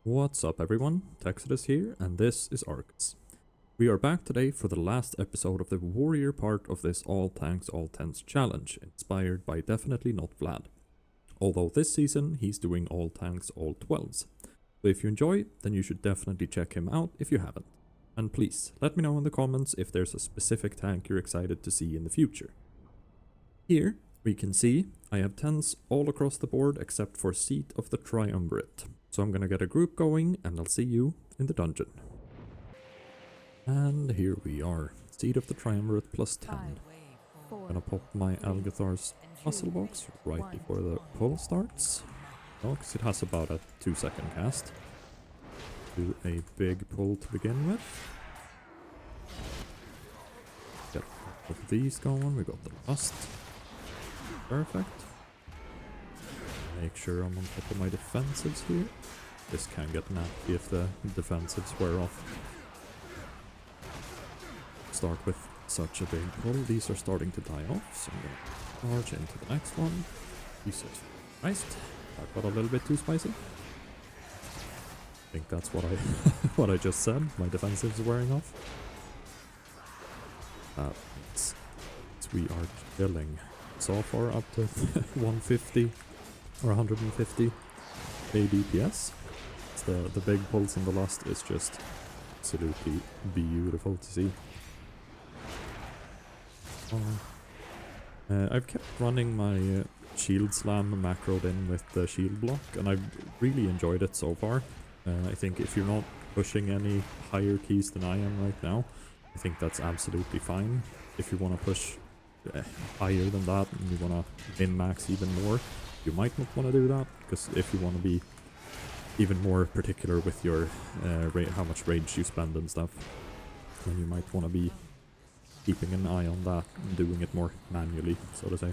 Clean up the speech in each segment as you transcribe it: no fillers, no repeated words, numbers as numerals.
What's up everyone, Texidus here, and this is Arcus. We are back today for the last episode of the warrior part of this all tanks all tents challenge, inspired by definitely not Vlad. Although this season he's doing all tanks all 12s. So if you enjoy, then you should definitely check him out if you haven't. And please, let me know in the comments if there's a specific tank you're excited to see in the future. Here, we can see I have 10s all across the board except for Seat of the Triumvirate. So I'm gonna get a group going and I'll see you in the dungeon. And here we are, Seat of the Triumvirate plus 10. I'm gonna pop my Algathar's muscle box right before the pull starts. Oh, because it has about a 2-second cast. Do a big pull to begin with. Get both of these going, we got the LAST. Perfect. Make sure I'm on top of my defensives here. This can get nappy if the defensives wear off. Start with such a big pull. These are starting to die off, so I'm gonna charge into the next one. Jesus Christ, that got a little bit too spicy. I think that's what I what I just said. My defensives are wearing off. That means we are chilling. So far up to 150 or 150 DPS. It's the big pulse in the LAST is just absolutely beautiful to see. I've kept running my shield slam macroed in with the shield block and I've really enjoyed it so far. I think if you're not pushing any higher keys than I am right now, I think that's absolutely fine. If you want to push higher than that and you want to min-max even more, you might not want to do that, because if you want to be even more particular with your how much rage you spend and stuff, then you might want to be keeping an eye on that and doing it more manually, so to say.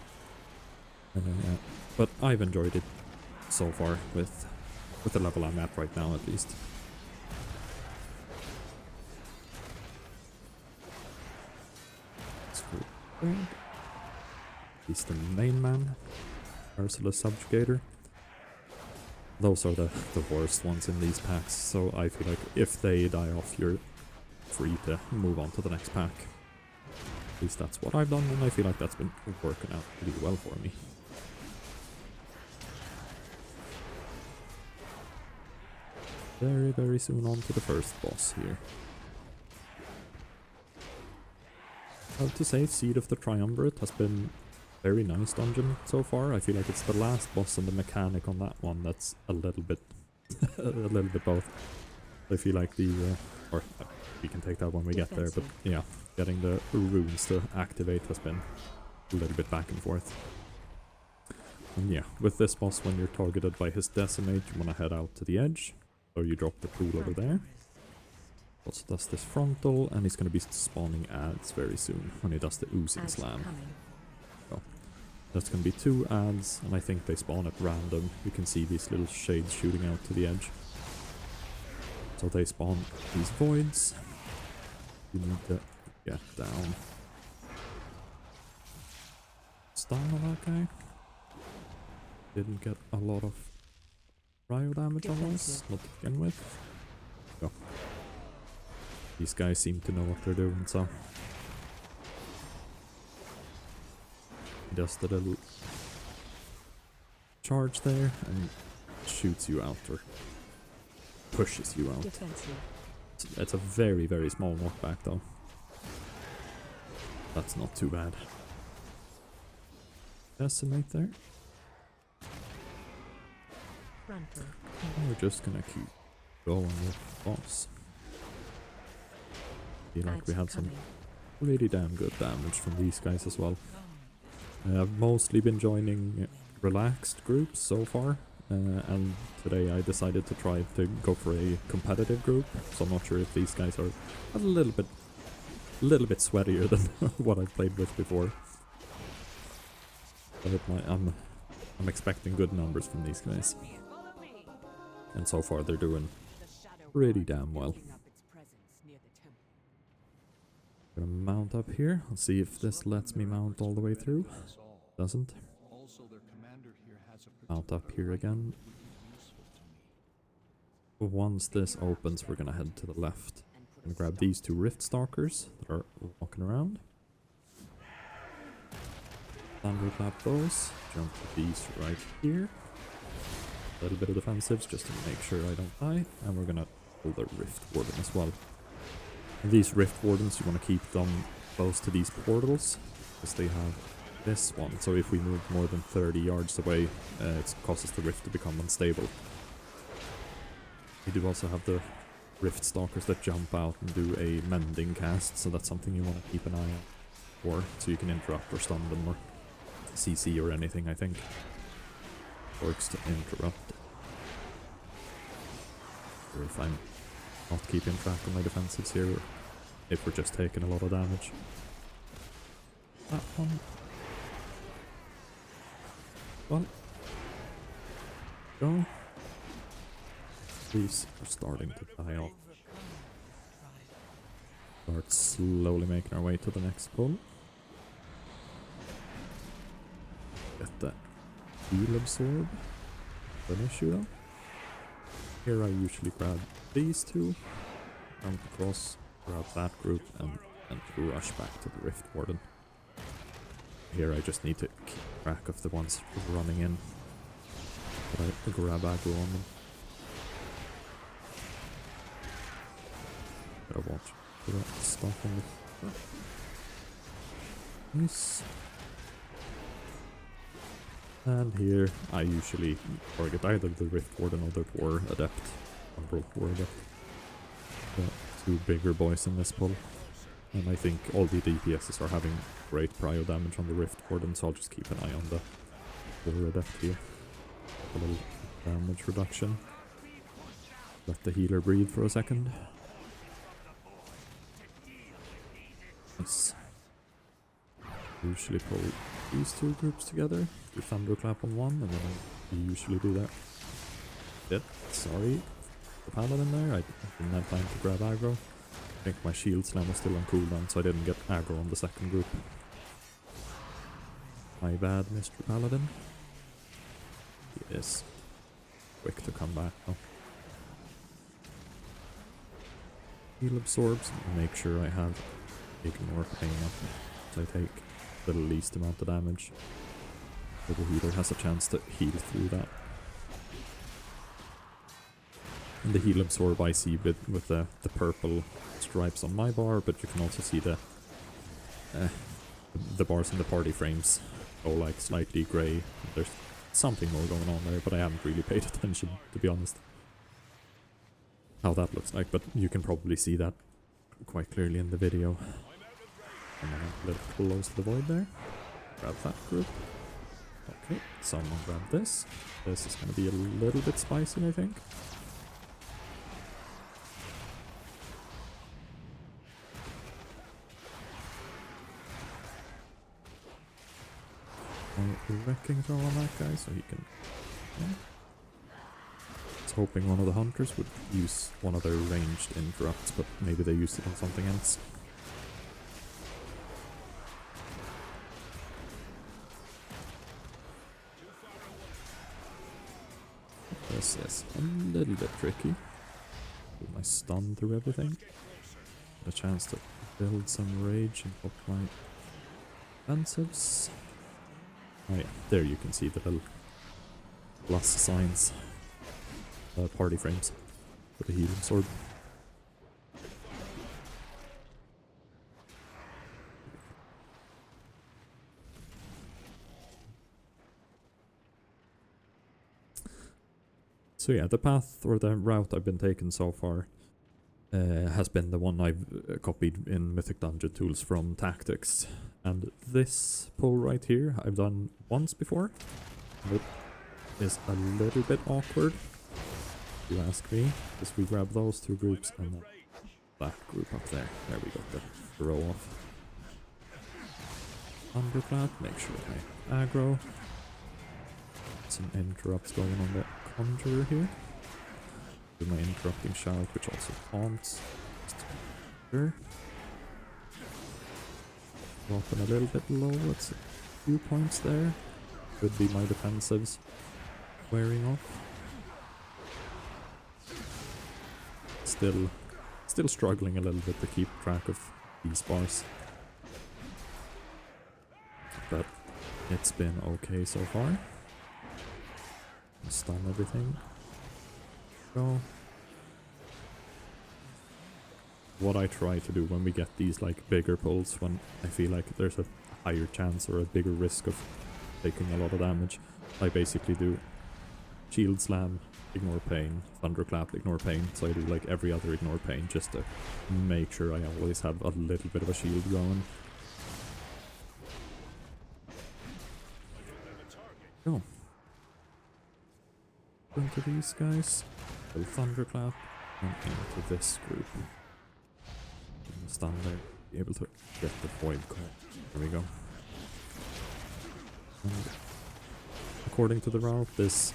But I've enjoyed it so far with the level I'm at right now, at least. He's the main man. Merciless Subjugator. Those are the worst ones in these packs, so I feel like if they die off, you're free to move on to the next pack. At least that's what I've done, and I feel like that's been working out pretty well for me. Very soon on to the first boss here. I have to say, Seed of the Triumvirate has been very nice dungeon so far. I feel like it's the last boss and the mechanic on that one that's a little bit a little bit both. I feel like or we can take that when we get there, but yeah, getting the runes to activate has been a little bit back and forth. And yeah, with this boss, when you're targeted by his decimate, you want to head out to the edge, so you drop the pool over there. Also does this frontal, and he's going to be spawning ads very soon when he does the oozing slam. So that's going to be 2 ads, and I think they spawn at random. You can see these little shades shooting out to the edge. So they spawn these voids. You need to get down. Stun on that guy. Didn't get a lot of cryo damage on us, not to begin with. Go. These guys seem to know what they're doing, so he does the little charge there and shoots you out, or pushes you out. It's a very small knockback though. That's not too bad. Decimate there. We're just gonna keep going with boss. Feel like we had some really damn good damage from these guys as well. I've mostly been joining relaxed groups so far, and today I decided to try to go for a competitive group, so I'm not sure if these guys are a little bit sweatier than what I've played with before. But I'm expecting good numbers from these guys, and so far they're doing pretty damn well. Gonna mount up here. Let's see if this lets me mount all the way through. Doesn't. Mount up here again. once this opens, we're gonna head to the left and grab these two Rift Stalkers that are walking around. Thunderclap those, jump to these right here. A little bit of defensives just to make sure I don't die, and we're gonna pull the Rift Warden as well. And these Rift Wardens, you want to keep them close to these portals, because they have this one, so if we move more than 30 yards away, it causes the Rift to become unstable. We do also have the Rift Stalkers that jump out and do a mending cast, so that's something you want to keep an eye on for, so you can interrupt or stun them or CC or anything, I think. Works to interrupt. Or if I'm not keeping track of my defenses here, or if we're just taking a lot of damage. That one. Well. Go. These are starting to die off. Start slowly making our way to the next pull. Get that heal absorb. An issue though. Here I usually grab these two, jump across, grab that group, and rush back to the Rift Warden. Here I just need to keep track of the ones running in. But I grab aggro on them. Gotta watch for that stuff on the nice. And here I usually target either the Rift Warden or the War Adept. Or War Adept. The two bigger boys in this pull. And I think all the DPSs are having great prio damage on the Rift Warden, so I'll just keep an eye on the War Adept here. A little damage reduction. Let the healer breathe for a second. Nice. Usually pull these two groups together. Do Thunderclap on one, and then I usually do that. Shit, sorry. The paladin there, I didn't have time to grab aggro. I think my shield slam was still on cooldown, so I didn't get aggro on the second group. My bad, Mr. Paladin. He is quick to come back now. Heal absorbs, and make sure I have ignore pain up, so I take the least amount of damage. So the healer has a chance to heal through that. And the heal absorb I see with the purple stripes on my bar, but you can also see the bars in the party frames go like slightly grey. There's something more going on there, but I haven't really paid attention, to be honest, how that looks like, but you can probably see that quite clearly in the video. And then a little close to the void there. Grab that group. Okay, someone grab this. This is going to be a little bit spicy, I think. Wrecking throw on that guy so he can... Yeah. I was hoping one of the hunters would use one of their ranged interrupts, but maybe they used it on something else. This is a little bit tricky. With my stun through everything. Get a chance to build some rage and pop my defensives. Oh yeah, there you can see the little plus signs. Party frames for the healing sword. So yeah, the path or the route I've been taking so far has been the one I've copied in Mythic Dungeon Tools from Tactics. And this pull right here I've done once before. It is a little bit awkward, if you ask me, because we grab those two groups and then that group up there. There we go, the throw off. Thunderclap, make sure I aggro. Some interrupts going on the Conjurer here. Do my interrupting shout, which also taunts. Sure. Dropping a little bit low, that's a few points there. Could be my defensives wearing off. still struggling a little bit to keep track of these bars. But it's been okay so far. Stun everything. Go. What I try to do when we get these like bigger pulls, when I feel like there's a higher chance or a bigger risk of taking a lot of damage, I basically do shield slam, ignore pain, thunderclap, ignore pain. So I do like every other ignore pain just to make sure I always have a little bit of a shield going. Go. Into these guys. Little thunderclap and into this group. Stand there, be able to get the void call. There we go. And according to the route, this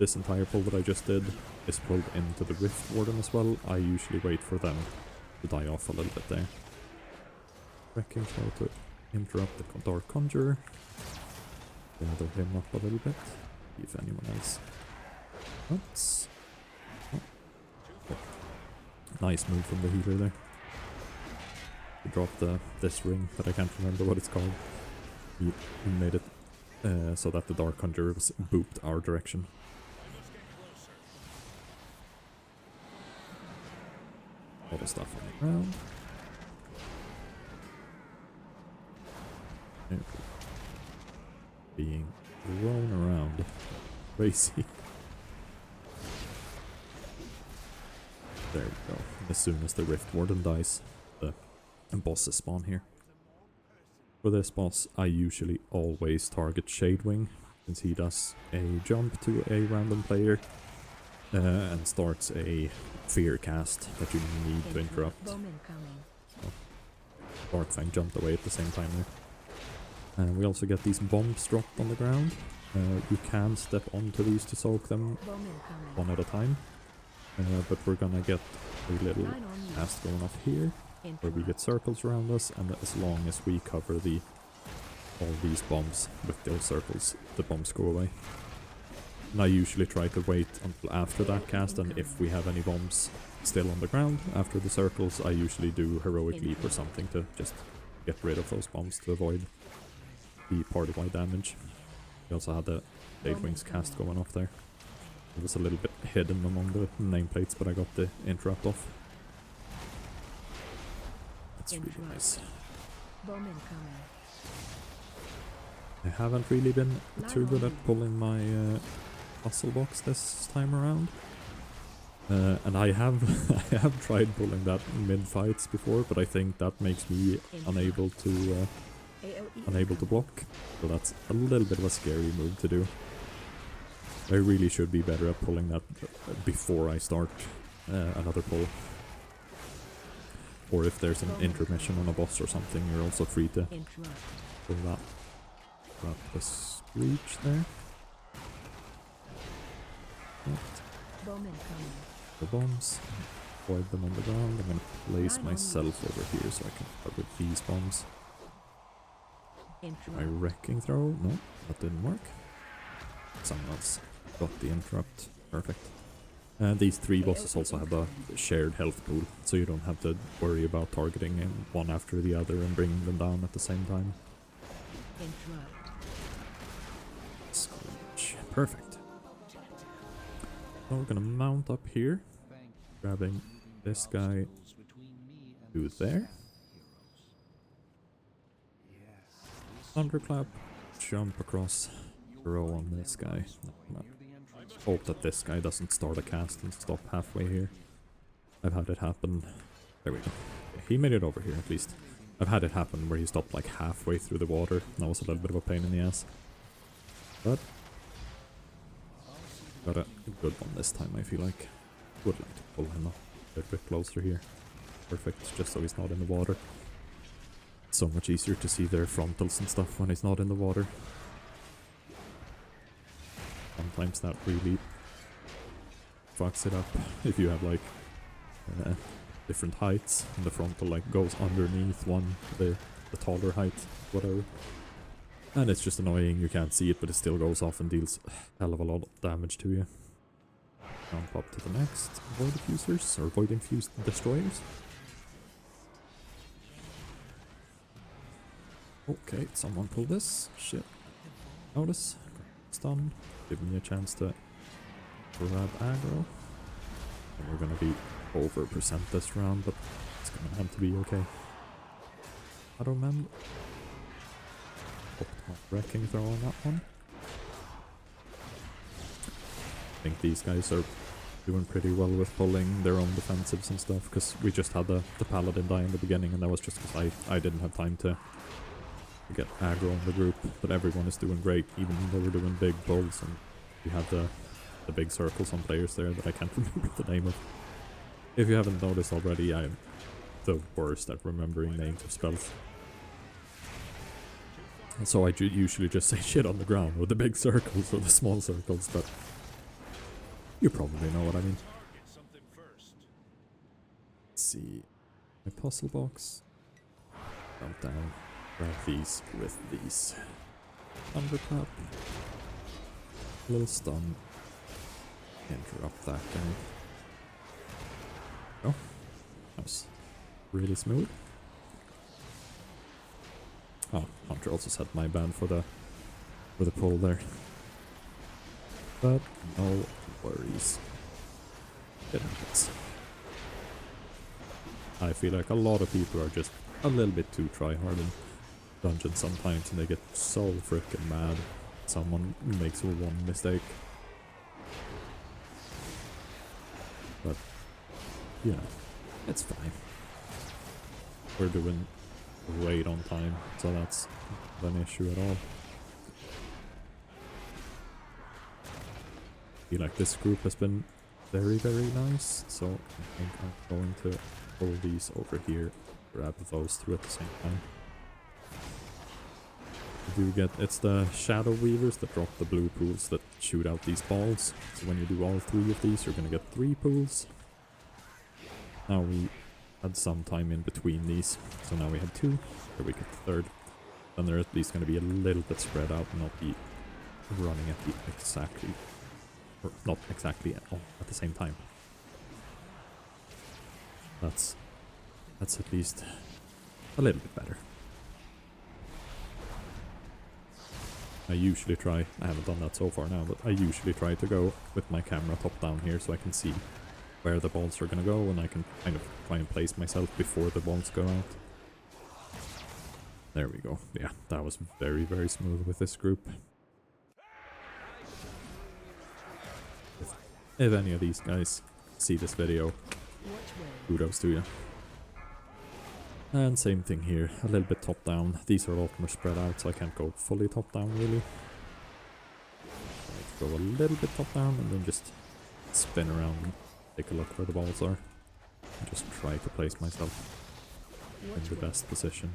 entire pull that I just did is pulled into the Rift Warden as well. I usually wait for them to die off a little bit there. Wrecking Throw to interrupt the Dark Conjurer. Gather him up a little bit. See if anyone else. Oops. Oh. Oh. Nice move from the healer there. He dropped this ring that I can't remember what it's called. He made it so that the Dark Conjurer was booped our direction. A lot of stuff on the ground. Being thrown around. Crazy. There we go. As soon as the Rift Warden dies, the bosses spawn here. For this boss, I usually always target Shadewing, since he does a jump to a random player and starts a fear cast that you need to interrupt. Oh, Darkfang jumped away at the same time there. We also get these bombs dropped on the ground. You can step onto these to soak them one at a time, but we're gonna get a little cast going off here, where we get circles around us, and as long as we cover all these bombs with those circles, the bombs go away. And I usually try to wait until after that cast, and if we have any bombs still on the ground after the circles, I usually do Heroic Leap or something to just get rid of those bombs to avoid the party-wide damage. We also had the Shadewing's cast going off there. It was a little bit hidden among the nameplates, but I got the interrupt off. That's really nice. I haven't really been too good at pulling my puzzle box this time around. And I have I have tried pulling that mid-fights before, but I think that makes me unable to block. So that's a little bit of a scary move to do. I really should be better at pulling that before I start another pull. Or if there's an intermission on a boss or something, you're also free to pull that. Got the screech there. The bombs. Avoid them on the ground. I'm gonna place myself over here so I can cover these bombs. My wrecking throw? No, that didn't work. Someone else got the interrupt. Perfect. These three bosses also have a shared health pool, so you don't have to worry about targeting one after the other and bringing them down at the same time. Screech. Perfect. So we're gonna mount up here, grabbing this guy to there. Thunderclap, jump across, throw on this guy. Hope that this guy doesn't start a cast and stop halfway here. I've had it happen. There we go. Okay, he made it over here at least. I've had it happen where he stopped like halfway through the water. That was a little bit of a pain in the ass. But got a good one this time, I feel like. Would like to pull him up a bit closer here. Perfect, just so he's not in the water. It's so much easier to see their frontals and stuff when he's not in the water. Sometimes that really fucks it up if you have like different heights and the frontal like goes underneath the taller height, whatever. And it's just annoying, you can't see it, but it still goes off and deals a hell of a lot of damage to you. jump up to the next void diffusers, or void infused destroyers. Okay, someone pull this. Shit. Notice. Stun. Give me a chance to grab aggro. And we're gonna be over percent this round, but it's gonna have to be okay. I don't remember. Optimal wrecking throw on that one. I think these guys are doing pretty well with pulling their own defensives and stuff, because we just had the paladin die in the beginning, and that was just because I didn't have time to get aggro in the group. But everyone is doing great, even though we're doing big pulls, and we have the big circles on players there that I can't remember the name of. If you haven't noticed already, I'm the worst at remembering names of spells. And so I usually just say shit on the ground, or the big circles, or the small circles, but you probably know what I mean. Let's see. My puzzle box. Jump down. Grab these with these. Thunderclap. Little stun. Interrupt that guy. Oh. That was really smooth. Oh, Hunter also set my band for the pull there. But no worries. It happens. I feel like a lot of people are just a little bit too try-hard in dungeons sometimes, and they get so freaking mad if someone makes one mistake. But, yeah, it's fine. We're doing great on time, so that's not an issue at all. I feel like this group has been very, very nice, so I think I'm going to pull these over here, grab those two at the same time. You do get, it's the Shadow Weavers that drop the blue pools that shoot out these balls, so when you do all three of these, you're going to get 3 pools. Now we had some time in between these, so now we had 2, here we get the 3rd. Then they're at least going to be a little bit spread out and not be running at the exactly, or not exactly at all at the same time. That's at least a little bit better. I usually try, I haven't done that so far now, but I usually try to go with my camera top down here so I can see where the balls are going to go, and I can kind of try and place myself before the balls go out. There we go. Yeah, that was very, very smooth with this group. If any of these guys see this video, kudos to you. And same thing here, a little bit top down. These are a lot more spread out, so I can't go fully top down really. Let's go a little bit top down and then just spin around and take a look where the balls are. And just try to place myself in the best position.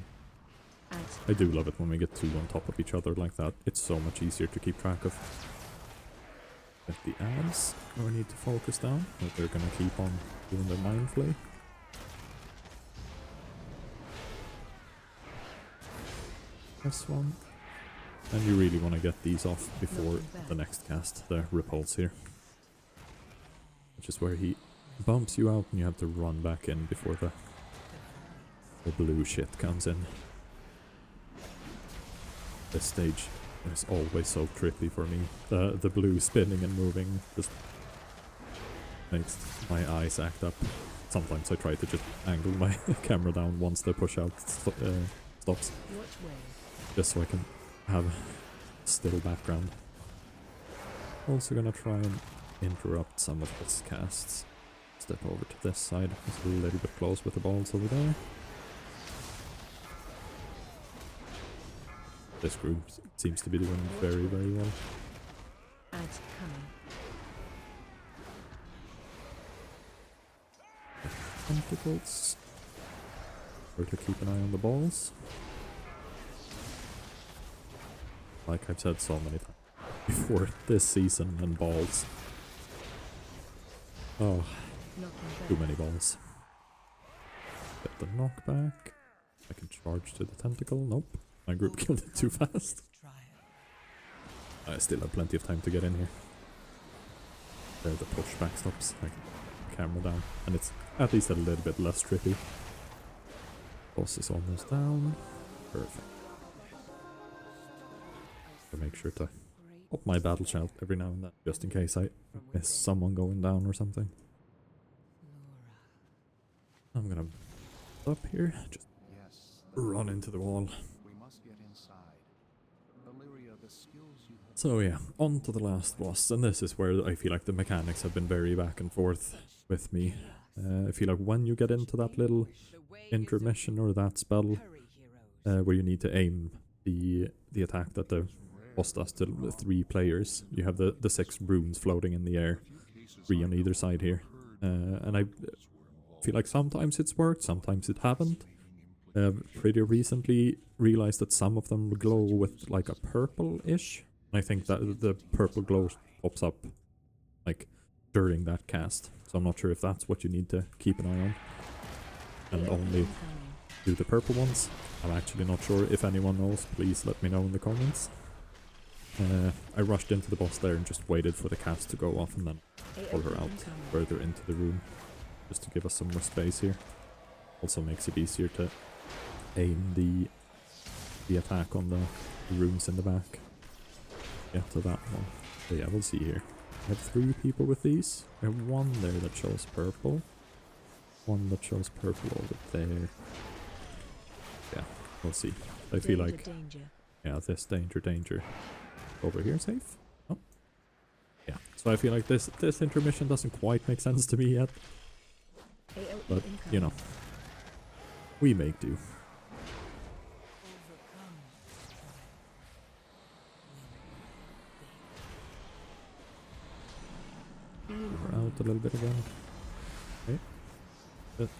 I do love it when we get 2 on top of each other like that. It's so much easier to keep track of. With the ads, we need to focus down, but they're gonna keep on doing their mind play. This one. And you really want to get these off before the next cast, the repulse here. Which is where he bumps you out and you have to run back in before the blue shit comes in. This stage is always so trippy for me. The blue spinning and moving just makes my eyes act up. Sometimes I try to just angle my camera down once the push out stops. Just so I can have still background. Also gonna try and interrupt some of his casts. Step over to this side. It's a little bit close with the balls over there. This group seems to be doing very, very well. Ads coming. Tentacles. Or to keep an eye on the balls. Like I've said so many times before, this season and balls. Oh, too many balls. Get the knockback. I can charge to the tentacle. Nope. My group killed it too fast. I still have plenty of time to get in here. There the pushback stops, like camera down, and it's at least a little bit less trippy. Boss is almost down. Perfect. So make sure to up my battle shout every now and then, just in case I miss someone going down or something. I'm gonna up here, just run into the wall. So yeah, on to the last boss, and this is where I feel like the mechanics have been very back and forth with me. I feel like when you get into that little intermission or that spell, where you need to aim the attack that the boss does to 3 players, you have the 6 runes floating in the air, 3 on either side here, and I feel like sometimes it's worked, sometimes it haven't. Pretty recently realized that some of them glow with like a purple-ish. I think that the purple glow pops up like during that cast, so I'm not sure if that's what you need to keep an eye on and only do the purple ones. I'm actually not sure. If anyone knows, please let me know in the comments. I rushed into the boss there and just waited for the cast to go off and then pull her out further into the room, just to give us some more space here. Also makes it easier to aim the attack on the runes in the back. Get to that one. So yeah, we'll see here. I have 3 people with these. I have 1 there that shows purple. 1 that shows purple over there. Yeah, we'll see. I feel like... Yeah, this danger. Over here safe? Oh. Yeah, so I feel like this intermission doesn't quite make sense to me yet. But, you know, we make do. We're out a little bit again. Okay.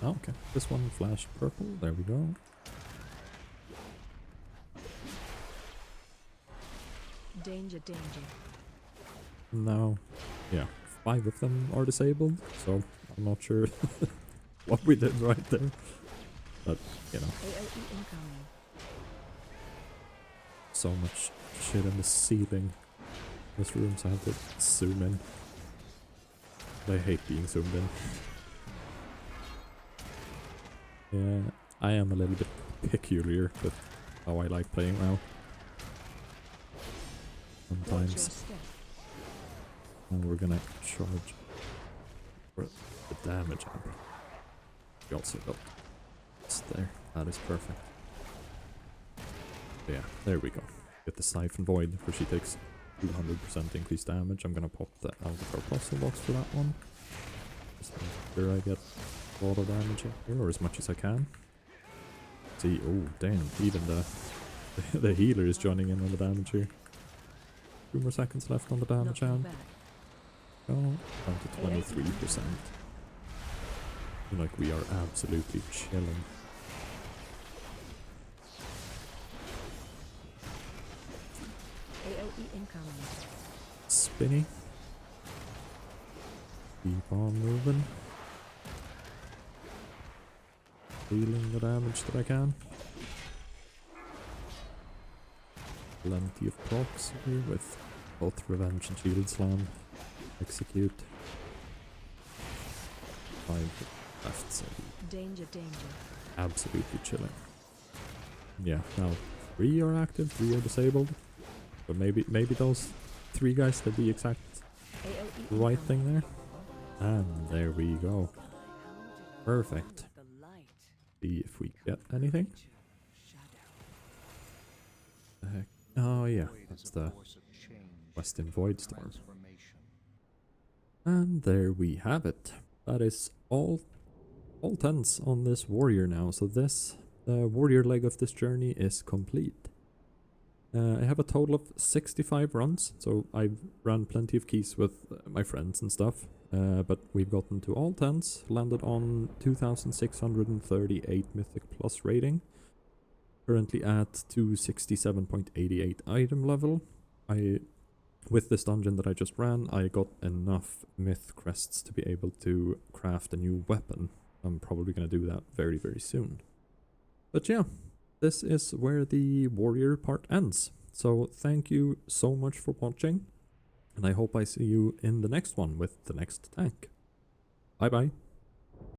Oh, okay. This one flashed purple. There we go. Danger. Now, yeah, 5 of them are disabled, so I'm not sure what we did right there. But, you know. So much shit in the ceiling. This room, so I have to zoom in. I hate being zoomed in. Yeah, I am a little bit peculiar with how I like playing WoW. Sometimes. And we're gonna charge for the damage up. We also got this there. That is perfect. Yeah, there we go. Get the Siphon Void, where she takes 200% increased damage. I'm gonna pop the Alcatraz Puzzle Box for that one. Just make sure I get a lot of damage here, or as much as I can. See, oh damn, even the healer is joining in on the damage here. 2 more seconds left on the damage hand. Oh, down to 23%. Like we are absolutely chilling. Spinny. Keep on moving. Dealing the damage that I can. Plenty of procs here with both Revenge and Shield Slam. Execute. 5 left, so danger. absolutely chilling. Yeah, now 3 are active, 3 are disabled. But maybe those 3 guys did the exact right thing there. And there we go. Perfect. See if we get anything. The heck? Oh yeah, that's the Western Void Storm. And there we have it. That is all 10s on this warrior now. So this warrior leg of this journey is complete. I have a total of 65 runs, so I've run plenty of keys with my friends and stuff, but we've gotten to all 10s, landed on 2,638 Mythic Plus rating, currently at 267.88 item level. With this dungeon that I just ran, I got enough myth crests to be able to craft a new weapon. I'm probably going to do that very, very soon. But yeah, this is where the warrior part ends. So thank you so much for watching. And I hope I see you in the next one with the next tank. Bye bye.